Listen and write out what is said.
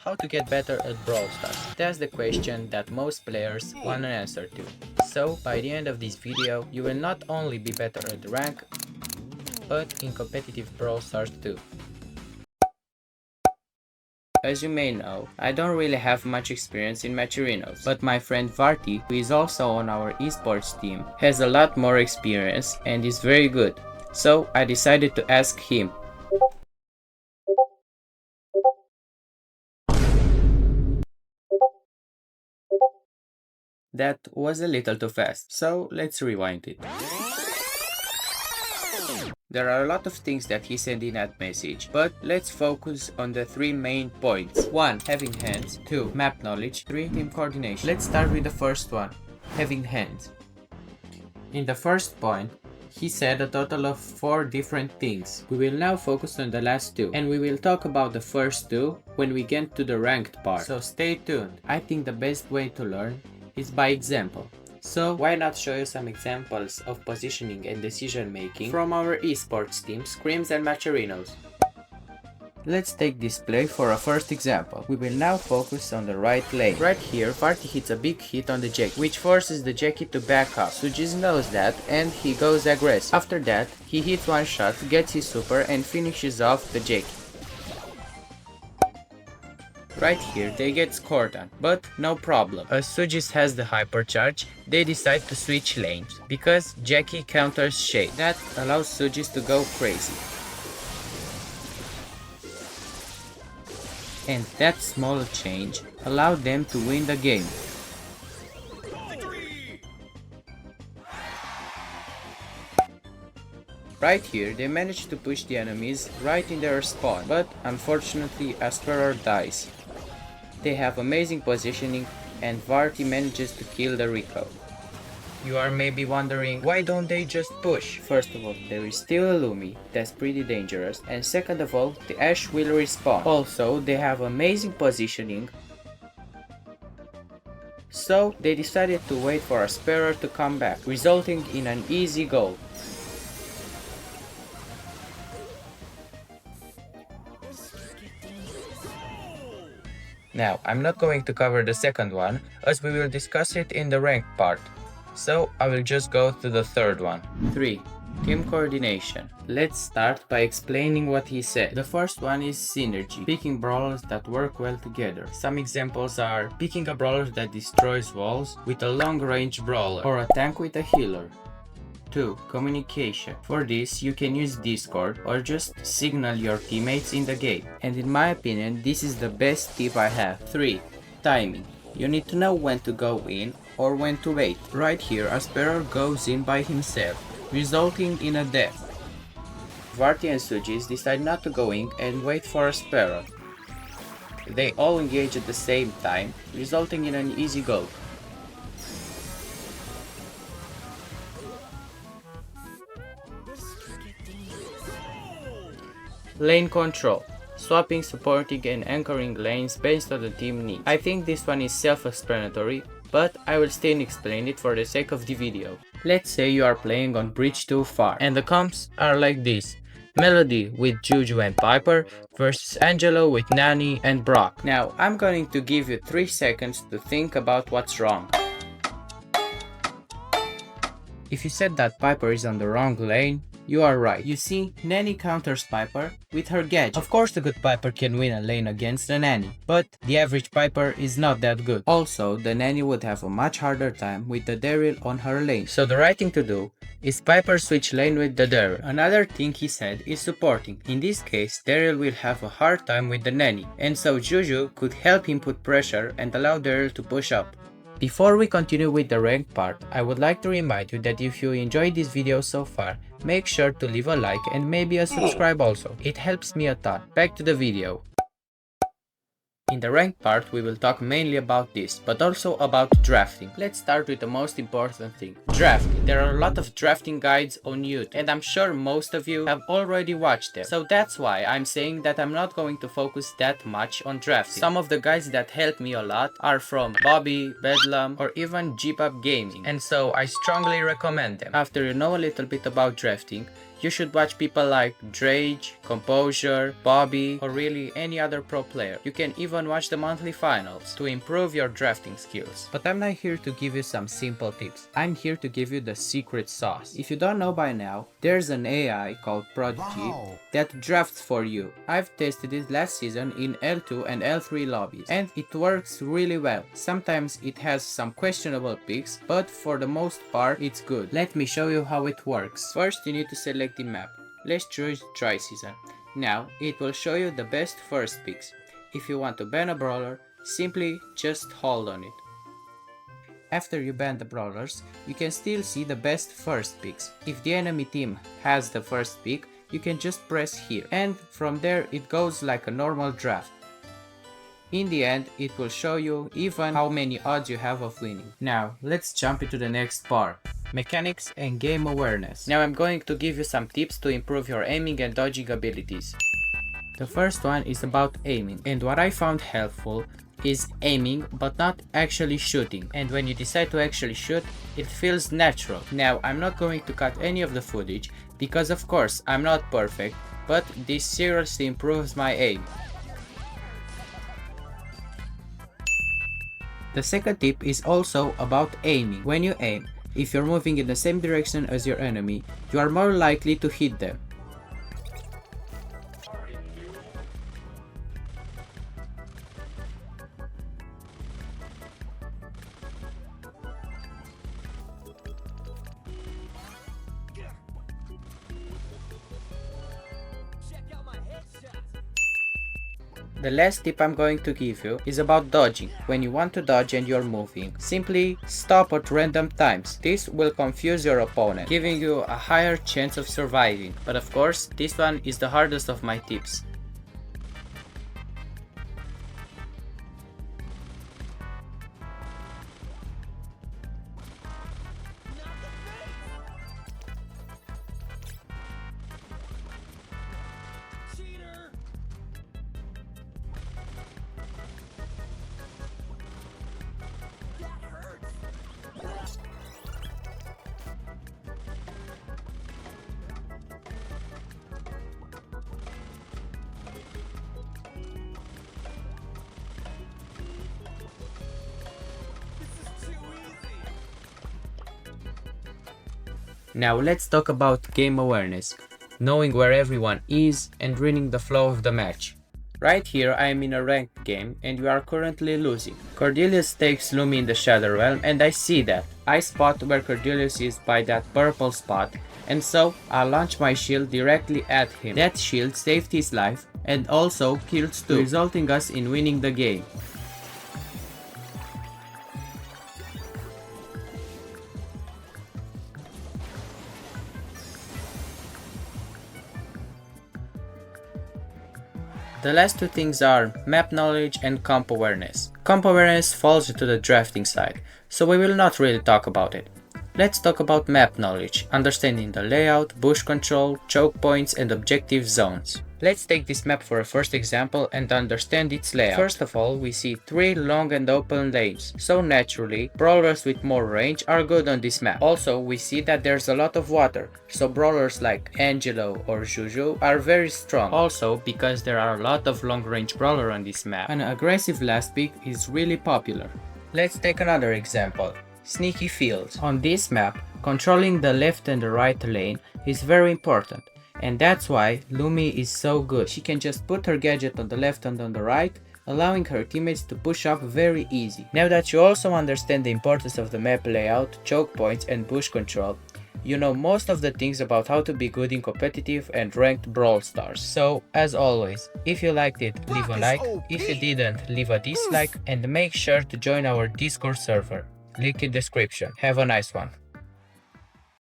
How to get better at Brawl Stars? That's the question that most players want an answer to. So, by the end of this video, you will not only be better at rank, but in competitive Brawl Stars too. As you may know, I don't really have much experience in Matcherinos, but my friend Varti, who is also on our esports team, has a lot more experience and is very good. So I decided to ask him. That was a little too fast, so let's rewind it. There are a lot of things that he said in that message, but let's focus on the 3 main points. 1. Having hands. 2. Map knowledge. 3. Team coordination. Let's start with the first one, having hands. In the first point, he said a total of 4 different things. We will now focus on the last 2, and we will talk about the first 2 when we get to the ranked part. So stay tuned. I think the best way to learn is by example. So why not show you some examples of positioning and decision making from our esports team, Scrims and Matcherinos. Let's take this play for a first example. We will now focus on the right lane. Right here, Varti hits a big hit on the Jackie, which forces the Jackie to back up. Sujis knows that and he goes aggressive. After that, he hits one shot, gets his super and finishes off the Jackie. Right here, they get scored on, but no problem. As Sujis has the hypercharge, they decide to switch lanes, because Jackie counters Shade. That allows Sujis to go crazy. And that small change allowed them to win the game. Right here, they managed to push the enemies right in their spawn, but unfortunately Asperar dies. They have amazing positioning and Varti manages to kill the Rico. You are maybe wondering, why don't they just push? First of all, there is still a Lumi, that's pretty dangerous, and second of all, the Ashe will respawn. Also, they have amazing positioning, so they decided to wait for Asperar to come back, resulting in an easy goal. Now, I'm not going to cover the second one, as we will discuss it in the ranked part, so I will just go to the third one. 3. Team coordination. Let's start by explaining what he said. The first one is synergy, picking brawlers that work well together. Some examples are picking a brawler that destroys walls with a long-range brawler, or a tank with a healer. 2. Communication. For this, you can use Discord or just signal your teammates in the game. And in my opinion, this is the best tip I have. 3. Timing. You need to know when to go in or when to wait. Right here, Asperar goes in by himself, resulting in a death. Varti and Sujis decide not to go in and wait for Asperar. They all engage at the same time, resulting in an easy goal. Lane control. Swapping, supporting and anchoring lanes based on the team needs. I think this one is self-explanatory, but I will still explain it for the sake of the video. Let's say you are playing on Bridge too far, and the comps are like this. Melody with Juju and Piper versus Angelo with Nani and Brock. Now, I'm going to give you 3 seconds to think about what's wrong. If you said that Piper is on the wrong lane, you are right. You see, Nani counters Piper with her gadget. Of course the good Piper can win a lane against the Nani, but the average Piper is not that good. Also, the Nani would have a much harder time with the Daryl on her lane. So the right thing to do is Piper switch lane with the Daryl. Another thing he said is supporting. In this case, Daryl will have a hard time with the Nani, and so Juju could help him put pressure and allow Daryl to push up. Before we continue with the ranked part, I would like to remind you that if you enjoyed this video so far, make sure to leave a like and maybe a subscribe also. It helps me a ton. Back to the video. In the ranked part, we will talk mainly about this, but also about drafting. Let's start with the most important thing, drafting. There are a lot of drafting guides on YouTube, and I'm sure most of you have already watched them. So that's why I'm saying that I'm not going to focus that much on drafting. Some of the guides that helped me a lot are from Bobby, Bedlam, or even Jeep Up Gaming, and so I strongly recommend them. After you know a little bit about drafting, You should watch people like Drage, Composure, Bobby, or really any other pro player. You can even watch the monthly finals to improve your drafting skills. But I'm not here to give you some simple tips. I'm here to give you the secret sauce. If you don't know by now, there's an AI called Prodigy that drafts for you. I've tested it last season in L2 and L3 lobbies, and it works really well. Sometimes it has some questionable picks, but for the most part it's good. Let me show you how it works. First, you need to select the map. Let's choose dry season. Now it will show you the best first picks. If you want to ban a brawler, simply just hold on it. After you ban the brawlers, you can still see the best first picks. If the enemy team has the first pick, you can just press here, and from there it goes like a normal draft. In the end, it will show you even how many odds you have of winning. Now, let's jump into the next part. Mechanics and game awareness. Now I'm going to give you some tips to improve your aiming and dodging abilities. The first one is about aiming, and what I found helpful is aiming but not actually shooting, and when you decide to actually shoot, it feels natural. Now I'm not going to cut any of the footage because of course I'm not perfect, but this seriously improves my aim. The second tip is also about aiming. When you aim, if you're moving in the same direction as your enemy, you are more likely to hit them. The last tip I'm going to give you is about dodging. When you want to dodge and you're moving, simply stop at random times. This will confuse your opponent, giving you a higher chance of surviving. But of course, this one is the hardest of my tips. Now let's talk about game awareness, knowing where everyone is and reading the flow of the match. Right here I am in a ranked game and we are currently losing. Cordelius takes Lumi in the Shadow Realm and I see that. I spot where Cordelius is by that purple spot, and so I launch my shield directly at him. That shield saved his life and also kills 2, resulting us in winning the game. The last two things are map knowledge and comp awareness. Comp awareness falls into the drafting side, so we will not really talk about it. Let's talk about map knowledge, understanding the layout, bush control, choke points and objective zones. Let's take this map for a first example and understand its layout. First of all, we see 3 long and open lanes, so naturally, brawlers with more range are good on this map. Also, we see that there's a lot of water, so brawlers like Angelo or Juju are very strong. Also, because there are a lot of long range brawlers on this map, an aggressive last pick is really popular. Let's take another example. Sneaky fields. On this map, controlling the left and the right lane is very important. And that's why Lumi is so good. She can just put her gadget on the left and on the right, allowing her teammates to push up very easy. Now that you also understand the importance of the map layout, choke points and bush control, you know most of the things about how to be good in competitive and ranked Brawl Stars. So, as always, if you liked it, leave a like. If you didn't, leave a dislike and make sure to join our Discord server. Link in description. Have a nice one.